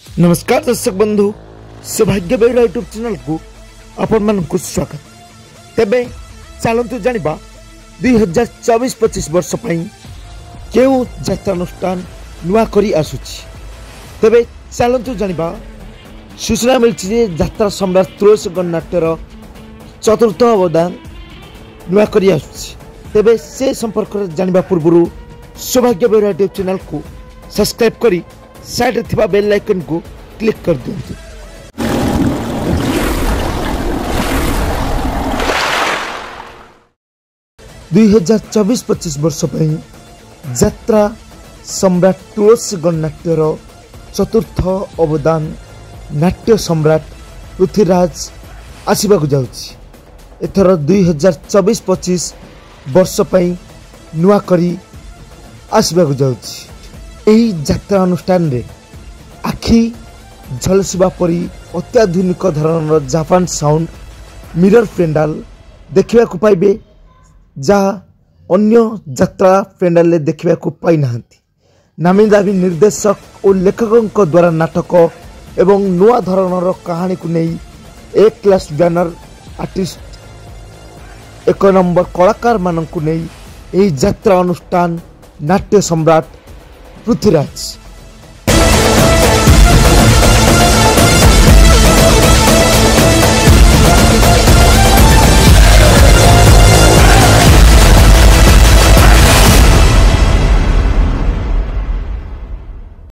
नमस्कार दर्शक बंधु सौभाग्य बेहरा यूट्यूब चैनल को आपण मानक स्वागत। तेबे चलतु जानिबा 2024-25 वर्ष पई केउ यात्रानुष्ठान नुआ करी आसुछि। तेबे चलतु जानिबा सूचना मिलछि जे यात्रा सम्राट तुलसी गणनाट्यर चतुर्थ अवदान नुआ करी आसुछि। तेबे से संपर्क जानिबा पूर्व सौभाग्य बेहरा यूट्यूब चैनल को सब्सक्राइब करी साइड थिबा बेल आइकन को क्लिक कर दियंतु। दुई 2024-25 वर्ष पई यात्रा सम्राट तुलसी गणनाट्यर चतुर्थ अवदान नाट्य सम्राट पृथ्वीराज आसवाक जाउछि। एथर 2024-25 वर्ष पई नुआ करी आसवाक जाउछि। एही यात्रा अनुष्ठान रे आखि झलसिबा परी अत्याधुनिक धरणर जापान साउंड मिरर पेंडाल देखिबा को पाइबे, जहाँ अन्य यात्रा पेंडाल देखिबा को पाई नाहंती। नामी दाबी निर्देशक और लेखकों द्वारा नाटक एवं नुआ धरणर कहानी को नहीं एक क्लास बैनर आर्टिस्ट एक नंबर कलाकार मानक नहीं यही यात्रा अनुष्ठान नाट्य सम्राट पृथ्वीराज